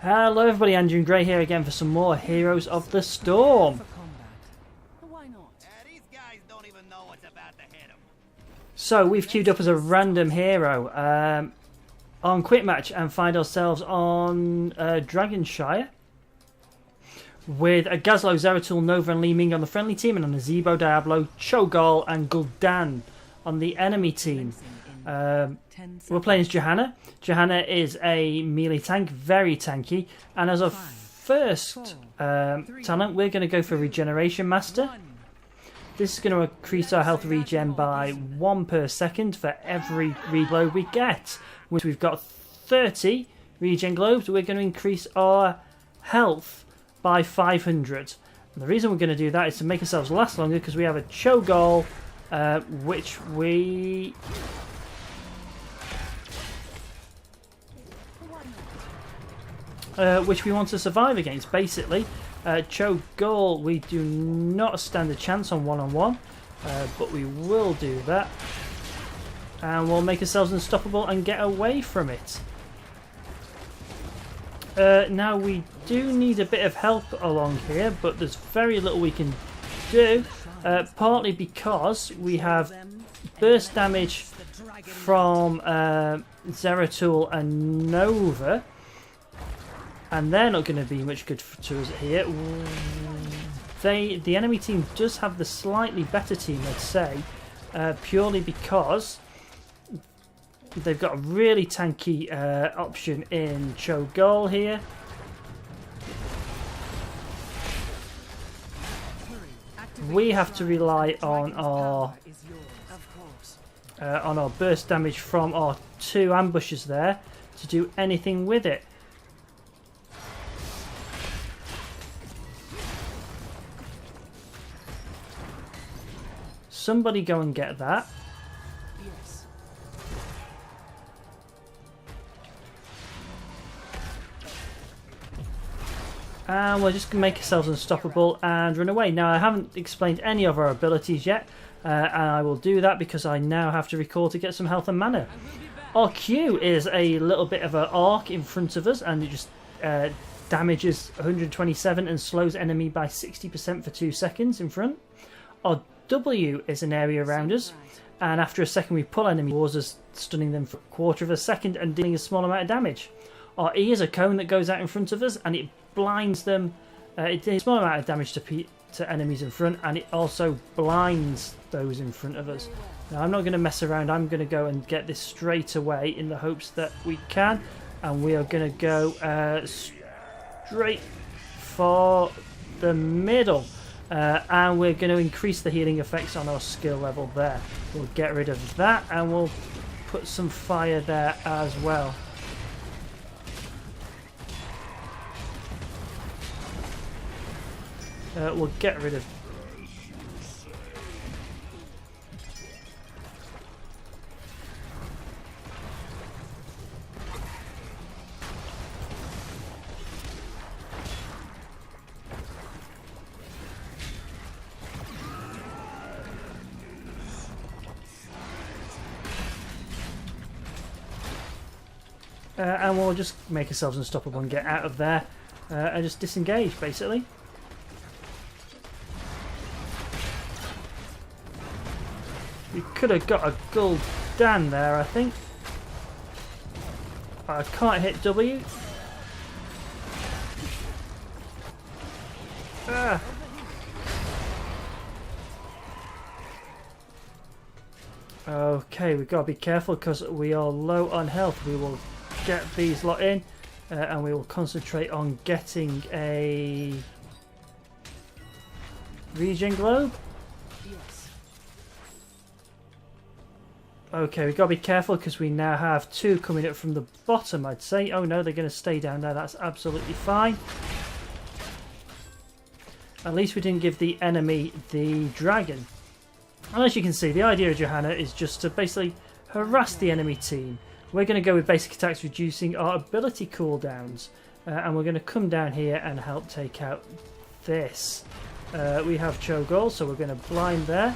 Hello everybody, Andrew Gray here again for some more Heroes of the Storm. So we've queued up as a random hero on Quick Match and find ourselves on Dragonshire with a Gazlo, Zeratul, Nova and Li Ming on the friendly team, and on a Zebo, Diablo, Cho'Gall and Gul'dan on the enemy team. We're playing as Johanna. Johanna is a melee tank, very tanky, and as our first talent we're going to go for Regeneration Master. This is going to increase our health regen by 1 per second for every reload we get. Once we've got 30 regen globes, we're going to increase our health by 500. And the reason we're going to do that is to make ourselves last longer, because we have a Cho'Gall which we want to survive against, basically. Cho'Gall, we do not stand a chance on one-on-one, but we will do that. And we'll make ourselves unstoppable and get away from it. Now, we do need a bit of help along here, but there's very little we can do. Partly because we have burst damage from Zeratul and Nova, and they're not going to be much good to us here. The enemy team does have the slightly better team, I'd say, purely because they've got a really tanky option in Cho'Gall here. We have to rely on our burst damage from our 2 ambushes there to do anything with it. Somebody go and get that. Yes. And we'll just make ourselves unstoppable and run away. Now, I haven't explained any of our abilities yet, and I will do that because I now have to recall to get some health and mana. Our Q is a little bit of an arc in front of us, and it just damages 127 and slows enemy by 60% for 2 seconds in front. Our W is an area around us, and after a second we pull enemy towards us, stunning them for 1/4 of a second and dealing a small amount of damage. Our E is a cone that goes out in front of us, and it blinds them. It does a small amount of damage to enemies in front, and it also blinds those in front of us. Now, I'm not going to mess around. I'm going to go and get this straight away in the hopes that we can, and we are going to go straight for the middle. And we're going to increase the healing effects on our skill level there. We'll get rid of that, and we'll put some fire there as well. We'll get rid of... and we'll just make ourselves unstoppable and get out of there and just disengage, basically. We could have got a Gul'dan there, I think. I can't hit W. Ah. Okay, we've got to be careful because we are low on health. We will get these lot in, and we will concentrate on getting a regen globe. Yes. Okay, we've got to be careful because we now have 2 coming up from the bottom, I'd say. Oh no, they're going to stay down there. That's absolutely fine. At least we didn't give the enemy the dragon. And as you can see, the idea of Johanna is just to basically harass the enemy team. We're going to go with basic attacks, reducing our ability cooldowns. And we're going to come down here and help take out this. We have Cho'Gall, so we're going to blind there.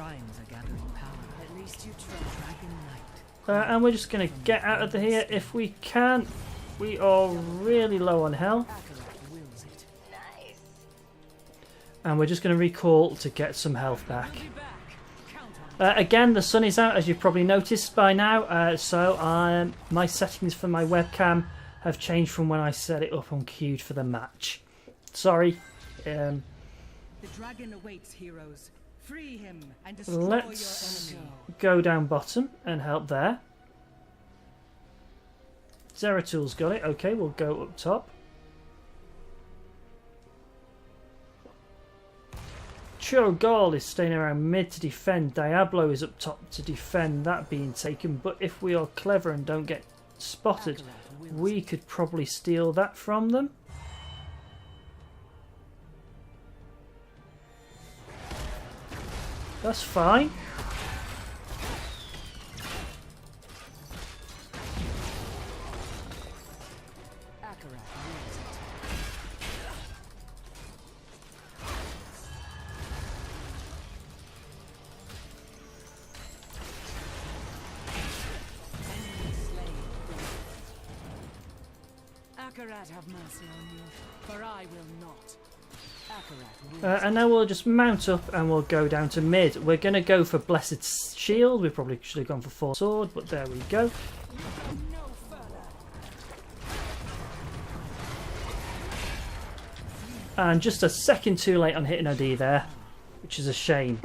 shrines are gathering power. At least you try. Dragon Knight. And we're just going to get out of here if we can. We are really low on health. Akarat wills it. Nice. And we're just going to recall to get some health back. Again, the sun is out, as you've probably noticed by now. So my settings for my webcam have changed from when I set it up on queued for the match. Sorry. The dragon awaits, heroes. Free him and destroy Let's your enemy. go down bottom and help there. Zeratul got it. Okay, we'll go up top. Cho'Gall is staying around mid to defend. Diablo is up top to defend that being taken. But if we are clever and don't get spotted, we could probably steal that from them. That's fine. Akarat wills it. Enemy slain. Akarat have mercy on you, for I will not. Akarat wills And now we'll just mount up and we'll go down to mid. We're going to go for Blessed Shield. We probably should have gone for Force Sword, but there we go. no further. And just a second too late on hitting a D there, which is a shame.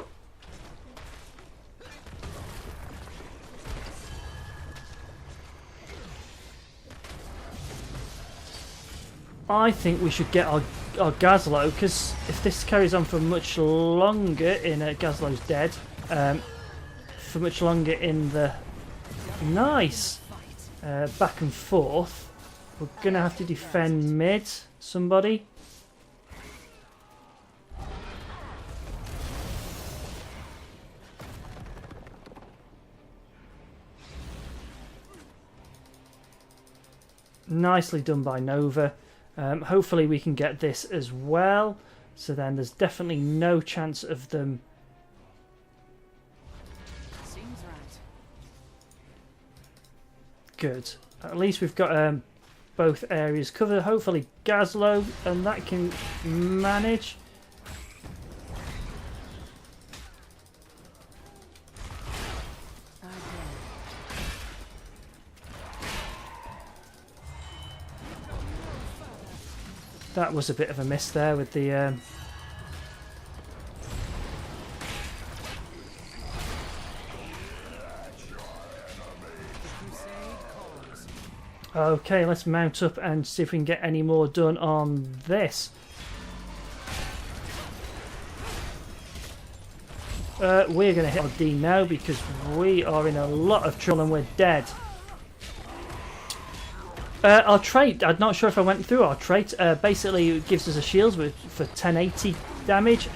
I think we should get our Gazlo, because if this carries on for much longer in Gazlo's dead, for much longer in the nice back and forth, we're gonna have to defend mid. Somebody. Nicely done by Nova. Hopefully we can get this as well. So then there's definitely no chance of them. Seems right. Good. At least we've got both areas covered. Hopefully Gazlo and that can manage. That was a bit of a miss there with the... Okay, let's mount up and see if we can get any more done on this. We're going to hit our D now because we are in a lot of trouble and we're dead. Our trait, I'm not sure if I went through our trait. Basically, it gives us a shield for 1080 damage,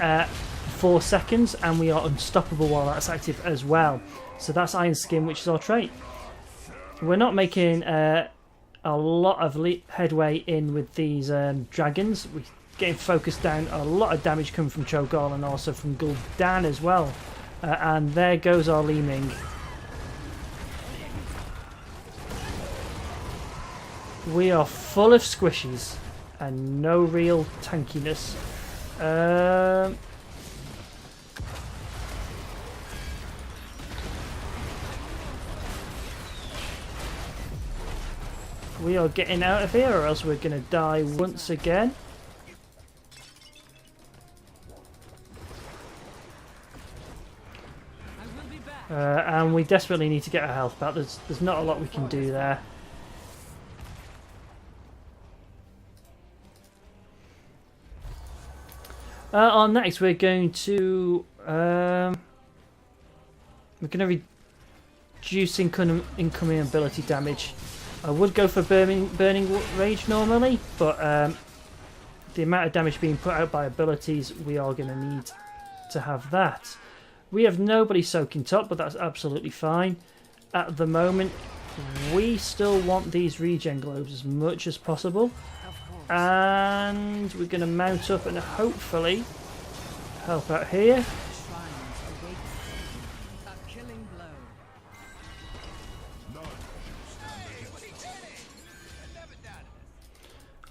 4 seconds, and we are unstoppable while that's active as well. So that's Iron Skin, which is our trait. We're not making a lot of headway in with these dragons. We're getting focused down. A lot of damage coming from Cho'Gall and also from Gul'dan as well. And there goes our Li Ming. We are full of squishies and no real tankiness. We are getting out of here or else we're going to die once again. And we desperately need to get our health back. There's not a lot we can do there. On next, we're going to reduce incoming ability damage. I would go for burning rage normally, but the amount of damage being put out by abilities, we are going to need to have that. We have nobody soaking top, but that's absolutely fine. At the moment, we still want these regen globes as much as possible. And we're going to mount up and hopefully help out here.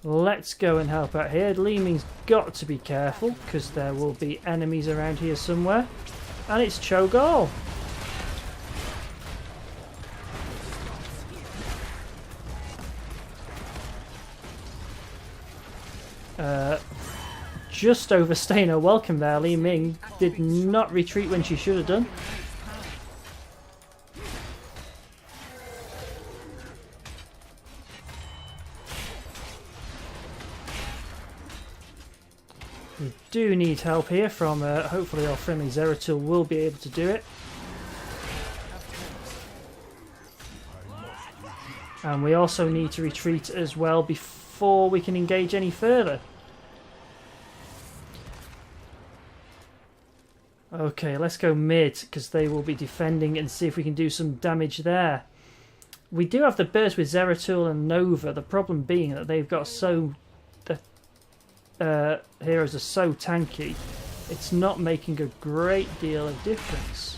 Let's go and help out here. Li Ming's got to be careful because there will be enemies around here somewhere. And it's Cho'Gall. Just overstaying her welcome there. Li Ming did not retreat when she should have done. We do need help here from hopefully our friendly Zeratul will be able to do it. And we also need to retreat as well before we can engage any further. Okay, let's go mid because they will be defending and see if we can do some damage there. We do have the burst with Zeratul and Nova. The problem being that they've got heroes are so tanky, it's not making a great deal of difference.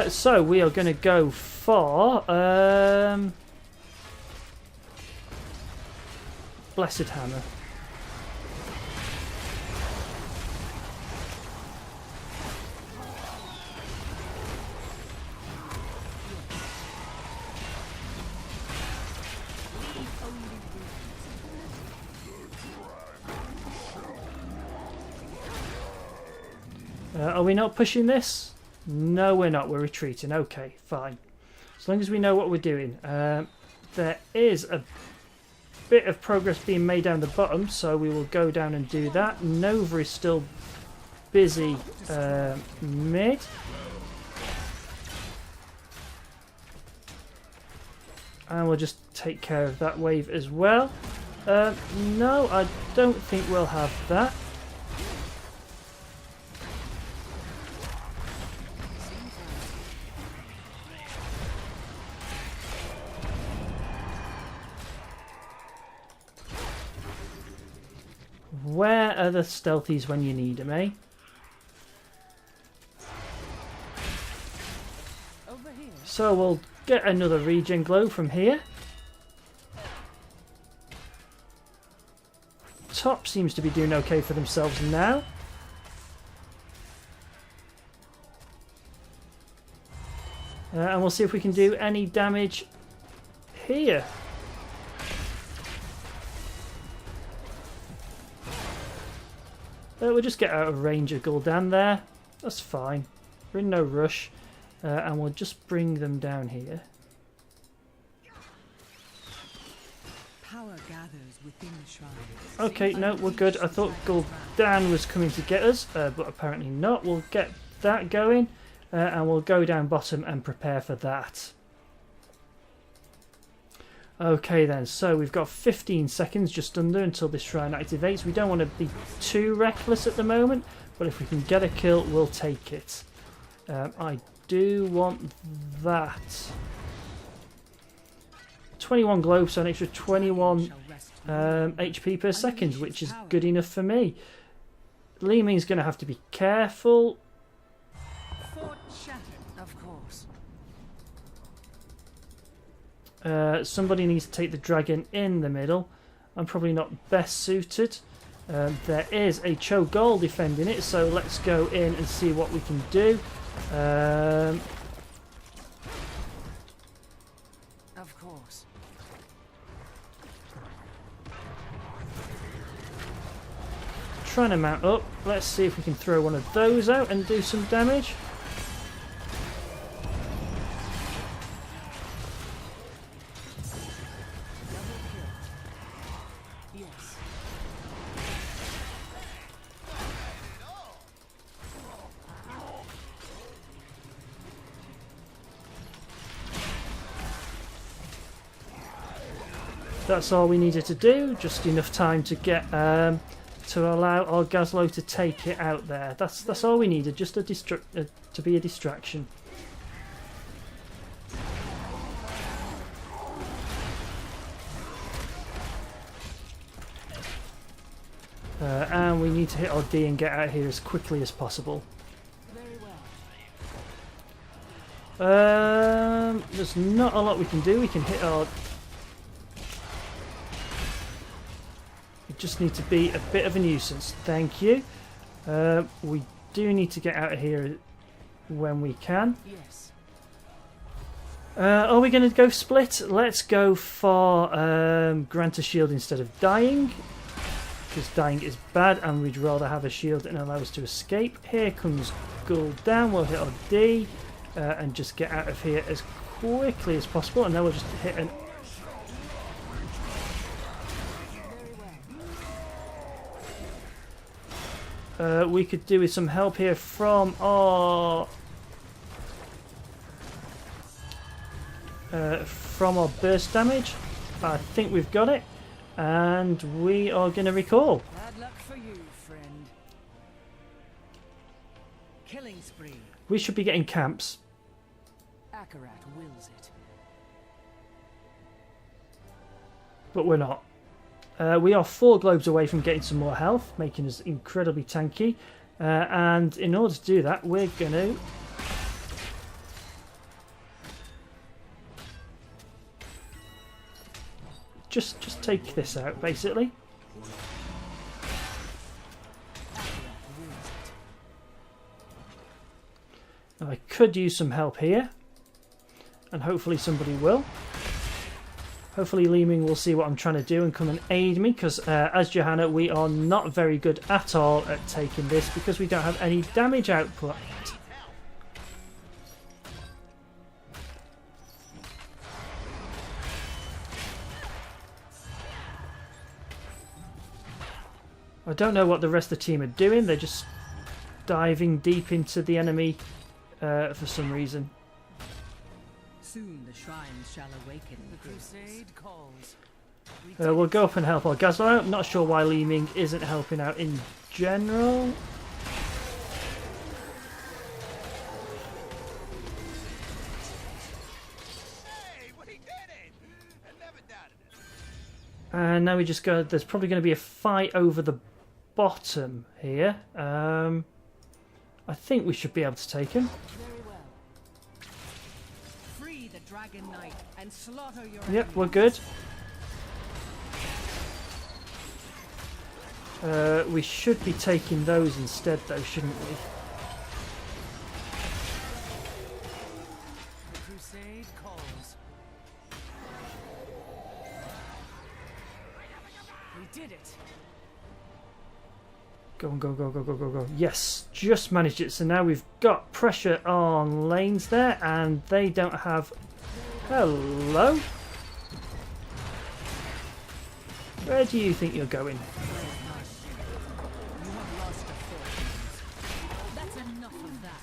So we are going to go for Blessed Hammer. Are we not pushing this? No, we're not. We're retreating. Okay, fine. As long as we know what we're doing. There is a bit of progress being made down the bottom, so we will go down and do that. Nova is still busy mid. And we'll just take care of that wave as well. No, I don't think we'll have that. Where are the stealthies when you need them, eh? Over here. So we'll get another regen glow from here. Top seems to be doing okay for themselves now. And we'll see if we can do any damage here. We'll just get out of range of Gul'dan there. That's fine. We're in no rush. And we'll just bring them down here. Power gathers within the shrine. Okay, no, we're good. I thought Gul'dan was coming to get us, but apparently not. We'll get that going. And we'll go down bottom and prepare for that. Okay then, so we've got 15 seconds just under until this shrine activates. We don't want to be too reckless at the moment, but if we can get a kill, we'll take it. I do want that. 21 globes, so an extra 21 HP per second, which is good enough for me. Li Ming's going to have to be careful. Fort shattered, of course. Somebody needs to take the dragon in the middle. I'm probably not best suited. There is a Cho'Gall defending it, so let's go in and see what we can do. Of course. Trying to mount up. Let's see if we can throw one of those out and do some damage. Yes. That's all we needed to do. Just enough time to get to allow our Gazlo to take it out there. That's all we needed. Just a to be a distraction. And we need to hit our D and get out of here as quickly as possible. Very There's not a lot we can do. We can hit our... We just need to be a bit of a nuisance. Thank you. We do need to get out of here when we can. Yes. Are we going to go split? Let's go for grant a shield instead of dying. Because dying is bad and we'd rather have a shield and allow us to escape. Here comes Gul'dan. We'll hit our D and just get out of here as quickly as possible. And then we'll just hit an... we could do with some help here from our burst damage. I think we've got it, and we are going to recall. Bad luck for you, friend. Killing spree. We should be getting camps. Akarat wills it. But we're not. We are 4 globes away from getting some more health, making us incredibly tanky. And in order to do that, we're going to... Just take this out, basically. Now, I could use some help here. And hopefully somebody will. Hopefully Li Ming will see what I'm trying to do and come and aid me, because as Johanna we are not very good at all at taking this because we don't have any damage output. I don't know what the rest of the team are doing. They're just diving deep into the enemy for some reason. Soon the shrines shall awaken. The crusade calls. We'll go up and help our Gazla out. Not sure why Li Ming isn't helping out in general. And now we just go. There's probably going to be a fight over the bottom here. I think we should be able to take him. Very well. Free the Dragon Knight and slaughter your Yep, we're good. We should be taking those instead, though, shouldn't we? The crusade calls. We did it. Go on, go, go, go, go, go, go. Yes, just managed it. So now we've got pressure on lanes there, and they don't have... Hello? Where do you think you're going? You have lost a fortune. That's enough of that.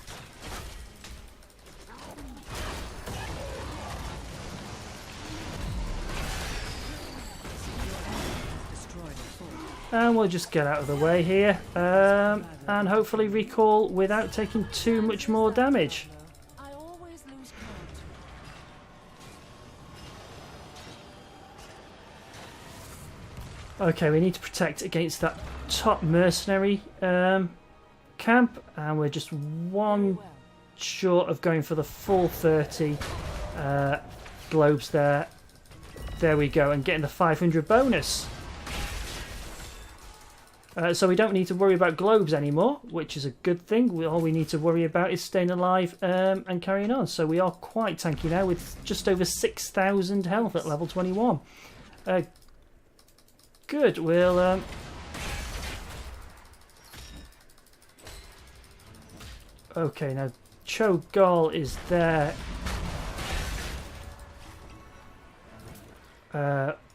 Destroyed a fort. And we'll just get out of the way here. And hopefully recall without taking too much more damage. I always lose count. Okay, we need to protect against that top mercenary camp. And we're just one short of going for the full 30 globes there. There we go, and getting the 500 bonus. So we don't need to worry about globes anymore, which is a good thing. All we need to worry about is staying alive and carrying on. So we are quite tanky now with just over 6,000 health at level 21. Good, we'll... Okay, now Cho'Gall is there.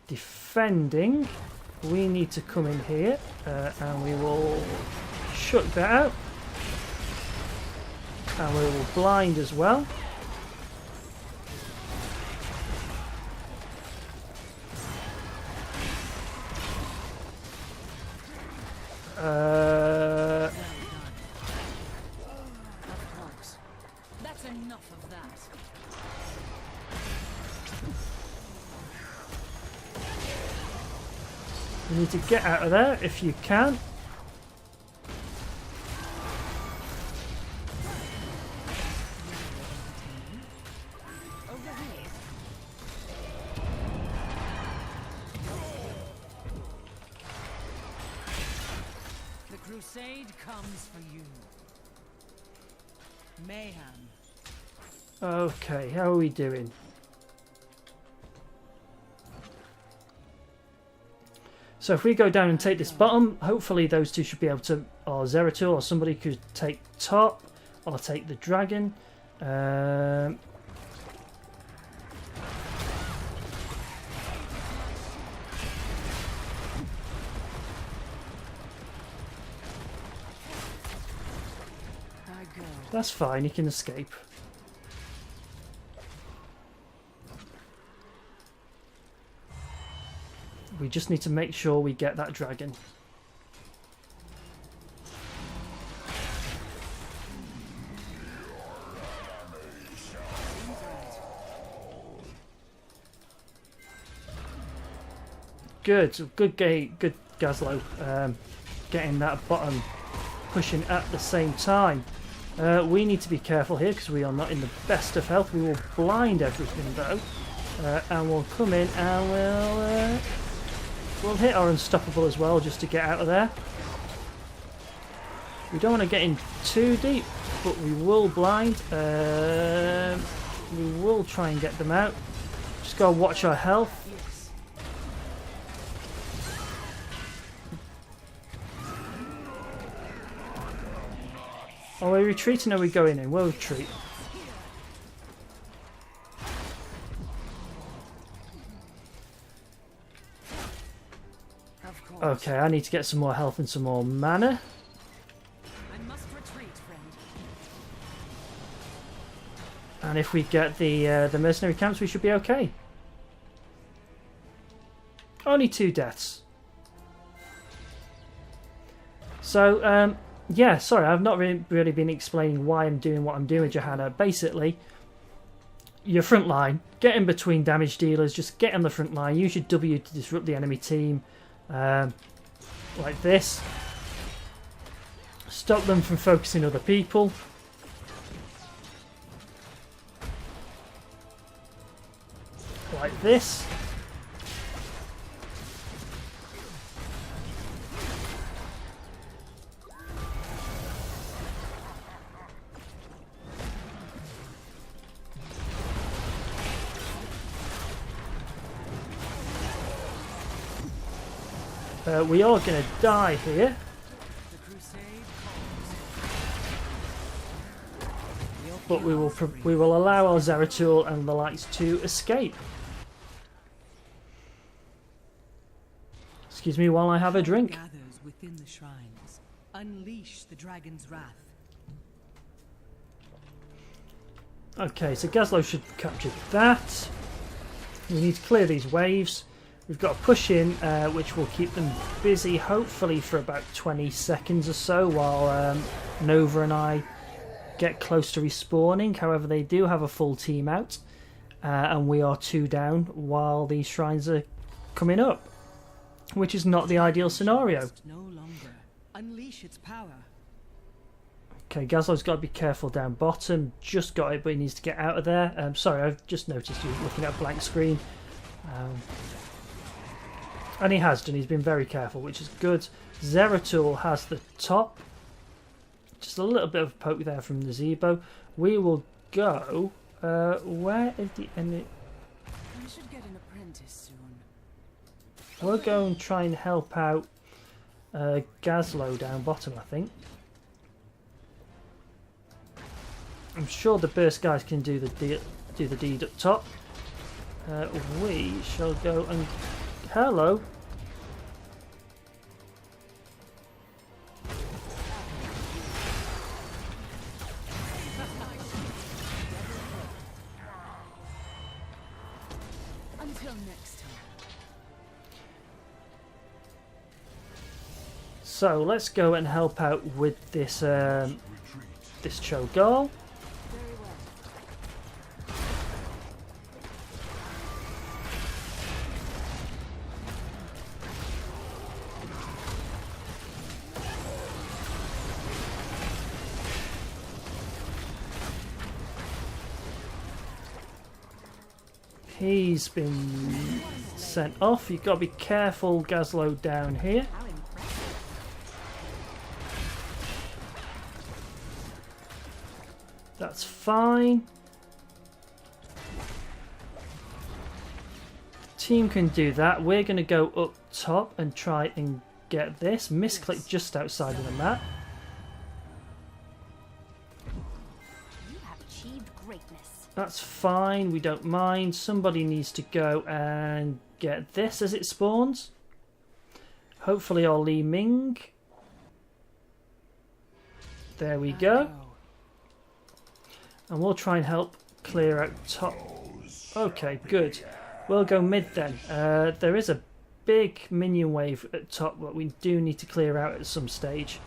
Defending. We need to come in here and we will shut that out. And we will blind as well. That's enough of that. You need to get out of there if you can. crusade comes for you. Mayhem. Okay, how are we doing? So if we go down and take this bottom, hopefully those two should be able to, or Zeratul or somebody could take top, or take the dragon. That's fine, you can escape. We just need to make sure we get that dragon. Good, good gate, good Gazlo. Getting that bottom pushing at the same time. We need to be careful here because we are not in the best of health. We will blind everything though, and we'll come in and we'll hit our unstoppable as well just to get out of there. We don't want to get in too deep, but we will blind. We will try and get them out. Just gotta watch our health. Are we retreating or are we going in? We'll retreat. Okay, I need to get some more health and some more mana. I must retreat, friend. And if we get the mercenary camps, we should be okay. Only 2 deaths. So, yeah, sorry, I've not really been explaining why I'm doing what I'm doing, Johanna. Basically, your front line, get in between damage dealers, just get on the front line, use your W to disrupt the enemy team, like this. Stop them from focusing other people. Like this. We are going to die here. But we will allow our Zeratul and the lights to escape. Excuse me while I have a drink. Gathers within the shrines. Unleash the dragon's wrath. Okay, so Gazlo should capture that. We need to clear these waves. We've got to push in, which will keep them busy, hopefully for about 20 seconds or so, while Nova and I get close to respawning. However, they do have a full team out, and we are 2 down while these shrines are coming up, which is not the ideal scenario. No longer. Unleash its power. Okay, Gazlo's got to be careful down bottom. Just got it, but he needs to get out of there. Sorry, I've just noticed you looking at a blank screen. And he has done, he's been very careful, which is good. Zeratul has the top. Just a little bit of a poke there from the Zebo. We will go... where is the enemy? I should get an apprentice soon. We'll go and try and help out Gazlo down bottom, I think. I'm sure the burst guys can do the deed up top. We shall go and... Hello. Until next time. So let's go and help out with this this Cho'Gall. He's been sent off. You've got to be careful, Gazlo, down here. That's fine. Team can do that. We're going to go up top and try and get this. Misclick just outside of the map. You have achieved greatness. That's fine. We don't mind. Somebody needs to go and get this as it spawns. Hopefully our Li Ming. There we go. And we'll try and help clear out top. Okay, good. We'll go mid then. There is a big minion wave at top that we do need to clear out at some stage.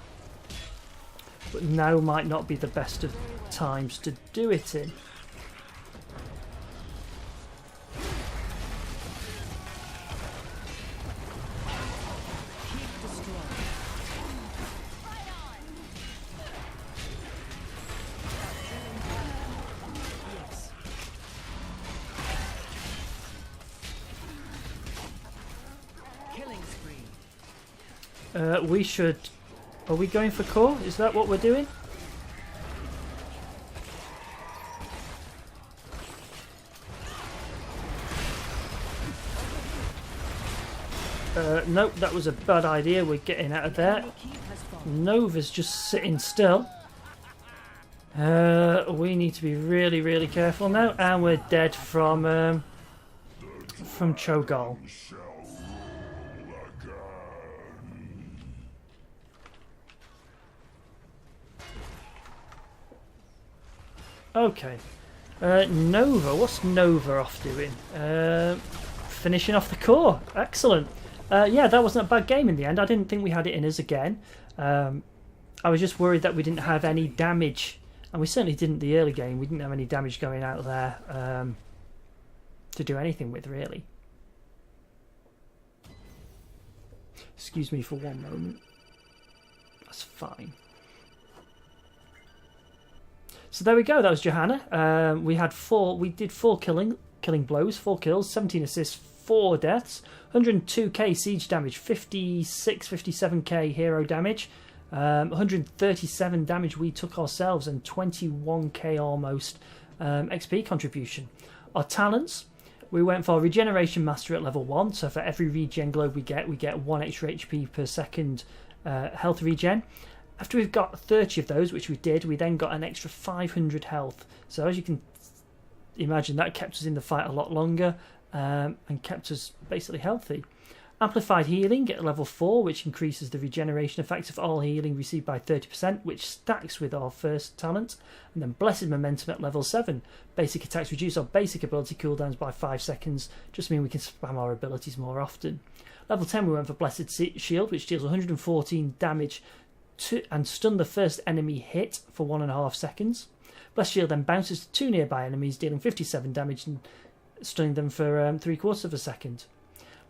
But now might not be the best of times to do it in. We should... Are we going for core? Is that what we're doing? Nope, that was a bad idea. We're getting out of there. Nova's just sitting still. We need to be really, really careful now. And we're dead from Cho'Gall. Okay. Nova. What's Nova off doing? Finishing off the core. Excellent. Yeah, that wasn't a bad game in the end. I didn't think we had it in us again. I was just worried that we didn't have any damage. And we certainly didn't the early game. We didn't have any damage going out there to do anything with, really. Excuse me for one moment. That's fine. So there we go. That was Johanna. We did 4 killing blows, 4 kills, 17 assists, 4 deaths, 102k siege damage, 57k hero damage, 137 damage we took ourselves, and 21k almost XP contribution. Our talents, we went for Regeneration Master at level 1. So for every regen globe we get 1 extra HP per second health regen. After we've got 30 of those, which we did, we then got an extra 500 health. So as you can imagine, that kept us in the fight a lot longer and kept us basically healthy. Amplified Healing at level 4, which increases the regeneration effect of all healing received by 30%, which stacks with our first talent. And then Blessed Momentum at level 7. Basic attacks reduce our basic ability cooldowns by 5 seconds, just mean we can spam our abilities more often. Level 10 we went for Blessed Shield, which deals 114 damage and stun the first enemy hit for 1.5 seconds. Blessed Shield then bounces to 2 nearby enemies, dealing 57 damage and stunning them for 3/4 of a second.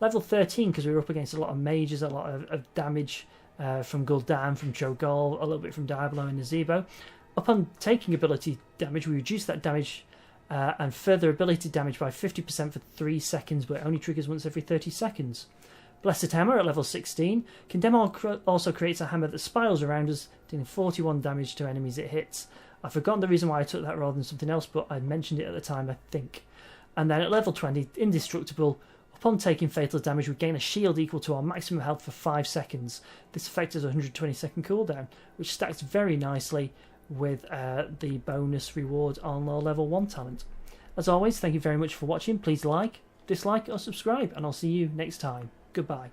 Level 13, because we were up against a lot of mages, a lot of damage from Gul'dan, from Cho'Gall, a little bit from Diablo and Nazebo. Upon taking ability damage, we reduce that damage and further ability damage by 50% for 3 seconds, but it only triggers once every 30 seconds. Blessed Hammer at level 16. Condemn also creates a hammer that spirals around us, dealing 41 damage to enemies it hits. I've forgotten the reason why I took that rather than something else, but I mentioned it at the time, I think. And then at level 20, Indestructible. Upon taking fatal damage, we gain a shield equal to our maximum health for 5 seconds. This effect has a 120-second cooldown, which stacks very nicely with the bonus reward on our level 1 talent. As always, thank you very much for watching. Please like, dislike or subscribe, and I'll see you next time. Goodbye.